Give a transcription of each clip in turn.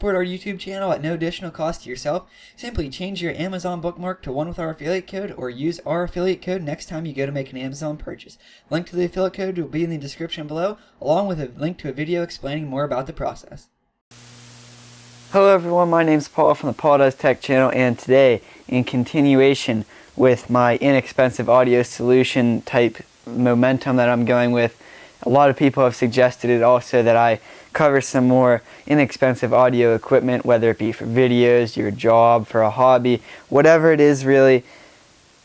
support our YouTube channel at no additional cost to yourself, simply change your Amazon bookmark to one with our affiliate code or use our affiliate code next time you go to make an Amazon purchase. Link to the affiliate code will be in the description below, along with a link to a video explaining more about the process. Hello everyone, my name is Paul from the Paul Does Tech channel, and today, in continuation with my inexpensive audio solution type momentum that I'm going with, a lot of people have suggested it also that I cover some more inexpensive audio equipment, whether it be for videos, your job, for a hobby, whatever it is really.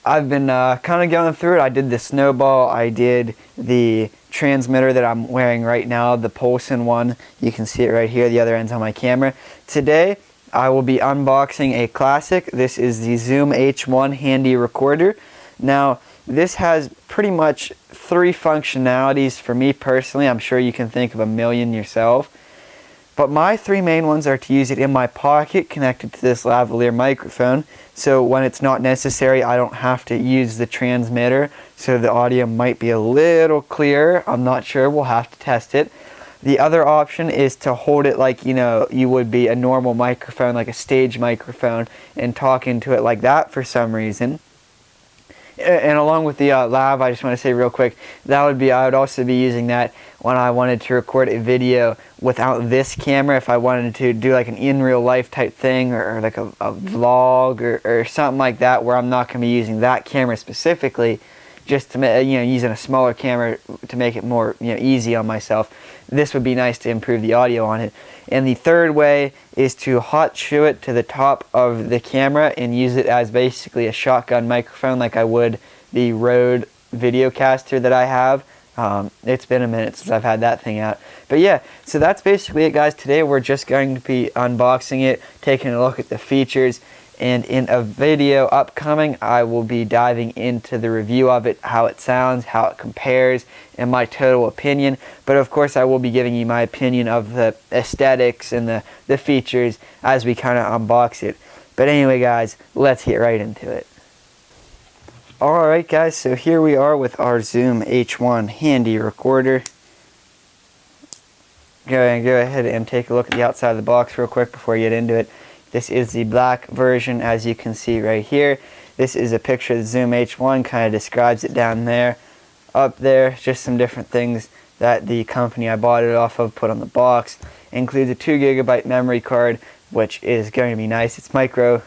I've been kind of going through it. I did the Snowball, I did the transmitter that I'm wearing right now, the Polson one. You can see it right here, the other end's on my camera. Today, I will be unboxing a classic. This is the Zoom H1 handy recorder. Now, this has pretty much 3 functionalities for me personally. I'm sure you can think of a million yourself. But my 3 main ones are to use it in my pocket connected to this lavalier microphone. So when it's not necessary, I don't have to use the transmitter. So the audio might be a little clearer. I'm not sure. We'll have to test it. The other option is to hold it like, you would be a normal microphone, like a stage microphone, and talk into it like that for some reason. And along with the lav, I just want to say real quick, I would also be using that when I wanted to record a video without this camera. If I wanted to do like an in real life type thing, or like a vlog or something like that, where I'm not going to be using that camera specifically, just to using a smaller camera to make it more easy on myself. This would be nice to improve the audio on it. And the third way is to hot shoe it to the top of the camera and use it as basically a shotgun microphone, like I would the Rode Videocaster that I have. It's been a minute since I've had that thing out. But yeah, so that's basically it, guys. Today we're just going to be unboxing it, taking a look at the features, and in a video upcoming I will be diving into the review of it, how it sounds, how it compares, and my total opinion. But of course I will be giving you my opinion of the aesthetics and the features as we kind of unbox it. But anyway guys, let's get right into it. Alright guys, so here we are with our Zoom H1 handy recorder. Go ahead and take a look at the outside of the box real quick before we get into it. This is the black version, as you can see right here. This is a picture of the Zoom H1, kind of describes it down there. Up there, just some different things that the company I bought it off of put on the box. Includes a 2 GB memory card, which is going to be nice. It's micro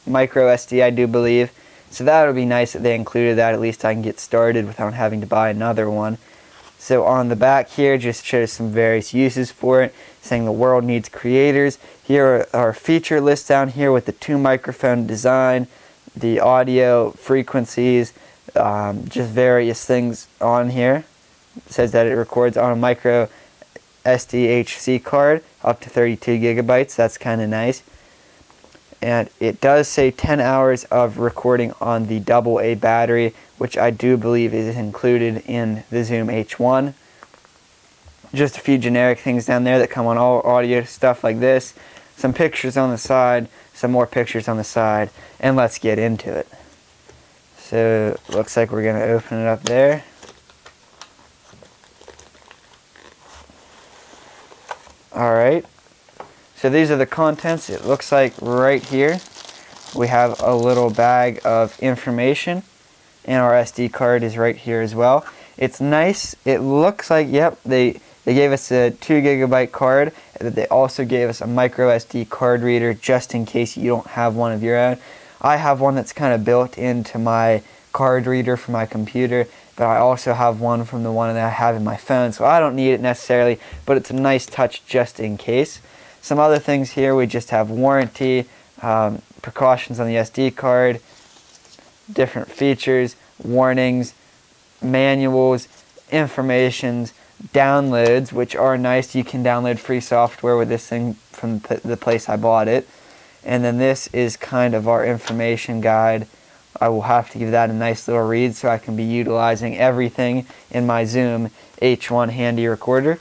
SD, I do believe. So that would be nice that they included that. At least I can get started without having to buy another one. So on the back here, just shows some various uses for it, saying the world needs creators. Here are our feature lists down here with the 2 microphone design, the audio frequencies, just various things on here. It says that it records on a micro SDHC card up to 32 gigabytes. That's kind of nice. And it does say 10 hours of recording on the AA battery, which I do believe is included in the Zoom H1. Just a few generic things down there that come on all audio stuff like this. Some pictures on the side, some more pictures on the side, and let's get into it. So, looks like we're going to open it up there. Alright. So these are the contents. It looks like right here we have a little bag of information, and our SD card is right here as well. It's nice. It looks like, yep, they gave us a 2 GB card, and they also gave us a micro SD card reader just in case you don't have one of your own. I have one that's kind of built into my card reader for my computer, but I also have one from the one that I have in my phone, so I don't need it necessarily, but it's a nice touch just in case. Some other things here, we just have warranty, precautions on the SD card, different features, warnings, manuals, informations, downloads, which are nice. You can download free software with this thing from the place I bought it. And then this is kind of our information guide. I will have to give that a nice little read so I can be utilizing everything in my Zoom H1 handy recorder.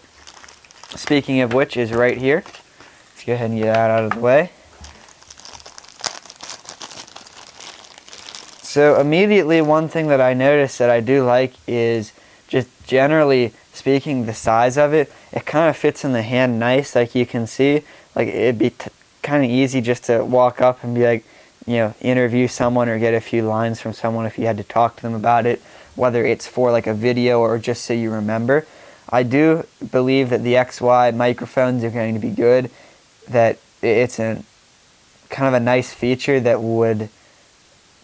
Speaking of which is right here. Let's go ahead and get that out of the way. So immediately one thing that I noticed that I do like is just generally speaking the size of it. It kind of fits in the hand nice, like you can see. Like it'd be kind of easy just to walk up and be like, interview someone or get a few lines from someone if you had to talk to them about it, whether it's for like a video or just so you remember. I do believe that the XY microphones are going to be good, that it's a kind of a nice feature that would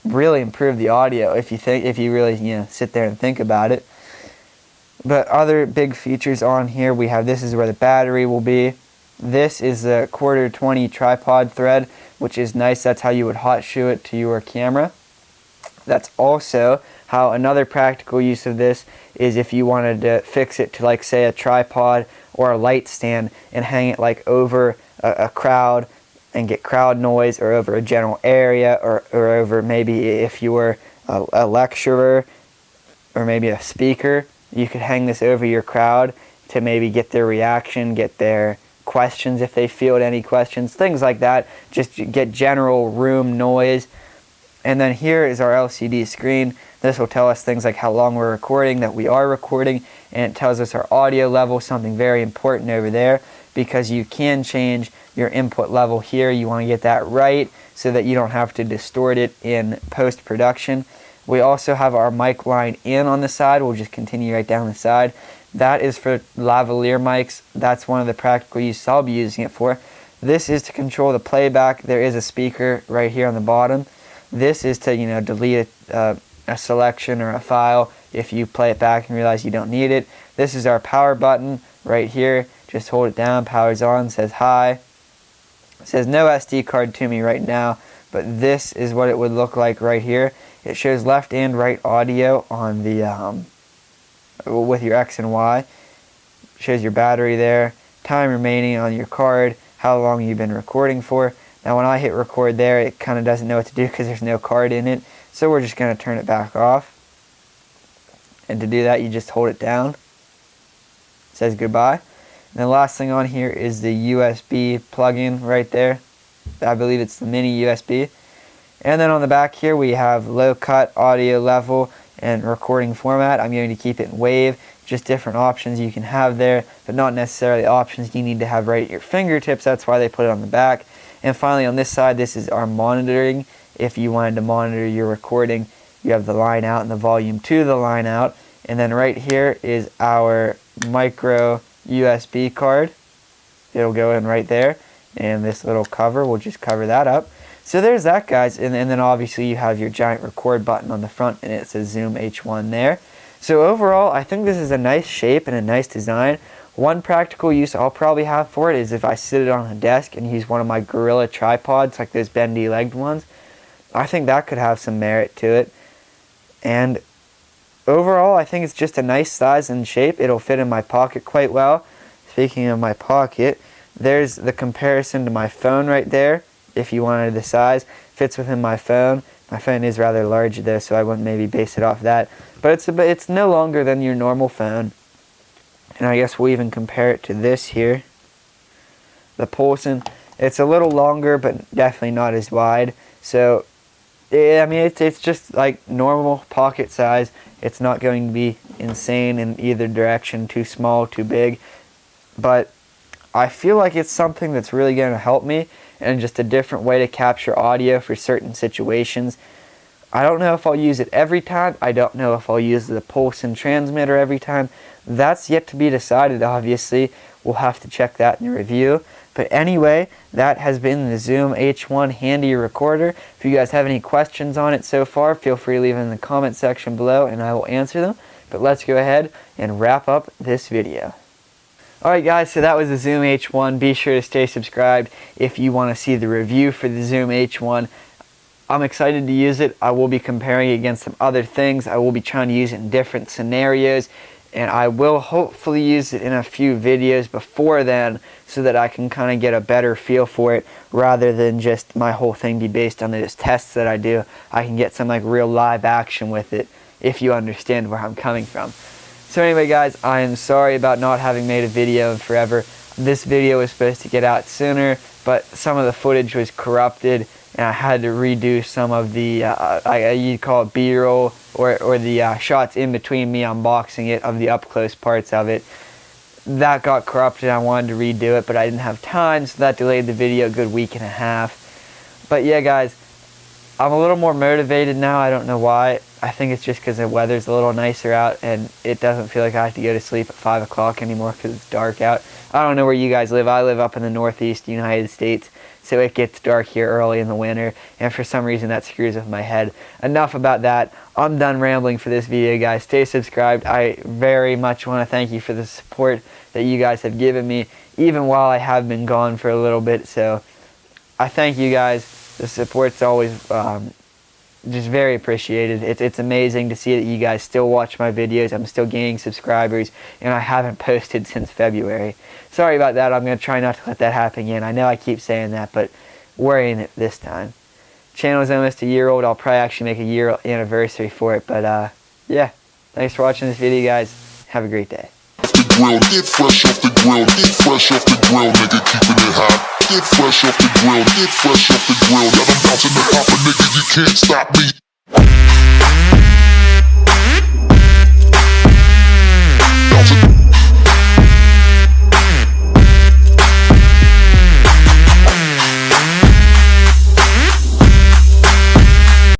really improve the audio if you really sit there and think about it. But other big features on here, we have, this is where the battery will be. This is the 1/4 tripod thread, which is nice. That's how you would hot shoe it to your camera. That's also how another practical use of this is if you wanted to fix it to, like, say, a tripod or a light stand and hang it like over a crowd and get crowd noise, or over a general area, or over maybe if you were a lecturer or maybe a speaker, you could hang this over your crowd to maybe get their reaction, get their questions if they field any questions, things like that. Just get general room noise. And then here is our LCD screen. This will tell us things like how long we're recording, that we are recording, and it tells us our audio level, something very important over there, because you can change your input level here. You want to get that right so that you don't have to distort it in post-production. We also have our mic line in on the side. We'll just continue right down the side. That is for lavalier mics. That's one of the practical uses I'll be using it for. This is to control the playback. There is a speaker right here on the bottom. This is to, delete a selection or a file if you play it back and realize you don't need it. This is our power button right here. Just hold it down, power's on, says hi. It says no SD card to me right now, but this is what it would look like right here. It shows left and right audio on the with your X and Y. It shows your battery there, time remaining on your card, how long you've been recording for. Now when I hit record there, it kind of doesn't know what to do because there's no card in it. So we're just going to turn it back off. And to do that, you just hold it down. It says goodbye. And the last thing on here is the USB plug-in right there. I believe it's the mini USB. And then on the back here we have low cut, audio level, and recording format. I'm going to keep it in WAV. Just different options you can have there, but not necessarily options you need to have right at your fingertips. That's why they put it on the back. And finally on this side, this is our monitoring. If you wanted to monitor your recording, you have the line out and the volume to the line out. And then right here is our micro USB card. It'll go in right there, and this little cover will just cover that up. So there's that, guys, and then obviously you have your giant record button on the front, and it says Zoom H1 there. So overall, I think this is a nice shape and a nice design. One practical use I'll probably have for it is if I sit it on a desk and use one of my Gorilla tripods, like those bendy-legged ones. I think that could have some merit to it. And overall, I think it's just a nice size and shape. It'll fit in my pocket quite well. Speaking of my pocket, there's the comparison to my phone right there. If you wanted the size, fits within my phone. My phone is rather large though, so I wouldn't maybe base it off that. But it's no longer than your normal phone. And I guess we'll even compare it to this here, the Poulson. It's a little longer, but definitely not as wide. So, yeah, I mean, it's just like normal pocket size. It's not going to be insane in either direction, too small, too big. But I feel like it's something that's really going to help me, and just a different way to capture audio for certain situations. I don't know if I'll use it every time. I don't know if I'll use the Poulson transmitter every time. That's yet to be decided, obviously. We'll have to check that in the review. But anyway, that has been the Zoom H1 Handy Recorder. If you guys have any questions on it so far, feel free to leave them in the comment section below and I will answer them. But let's go ahead and wrap up this video. Alright guys, so that was the Zoom H1. Be sure to stay subscribed if you want to see the review for the Zoom H1. I'm excited to use it. I will be comparing it against some other things. I will be trying to use it in different scenarios. And I will hopefully use it in a few videos before then so that I can kind of get a better feel for it rather than just my whole thing be based on those tests that I do. I can get some like real live action with it if you understand where I'm coming from. So anyway guys, I am sorry about not having made a video in forever. This video was supposed to get out sooner, but some of the footage was corrupted and I had to redo some of the, you'd call it B-roll, or the shots in between me unboxing it, of the up-close parts of it. that got corrupted. I wanted to redo it, but I didn't have time, so that delayed the video a good week and a half. But yeah, guys, I'm a little more motivated now. I don't know why. I think it's just because the weather's a little nicer out, and it doesn't feel like I have to go to sleep at 5 o'clock anymore because it's dark out. I don't know where you guys live. I live up in the Northeast United States, so it gets dark here early in the winter, and for some reason that screws with my head. Enough about that. I'm done rambling for this video, guys. Stay subscribed. I very much want to thank you for the support that you guys have given me, even while I have been gone for a little bit. So I thank you guys. The support's always just very appreciated. It's amazing to see that you guys still watch my videos. I'm still gaining subscribers, and I haven't posted since February. Sorry about that. I'm going to try not to let that happen again. I know I keep saying that, but we're in it this time. Channel is almost a year old. I'll probably actually make a year anniversary for it, but yeah. Thanks for watching this video, guys. Have a great day. Get fresh off the grill, get fresh off the grill, nigga, keeping it hot. Get fresh off the grill, get fresh off the grill. Yeah, I'm bouncing the hopper, nigga, you can't stop me.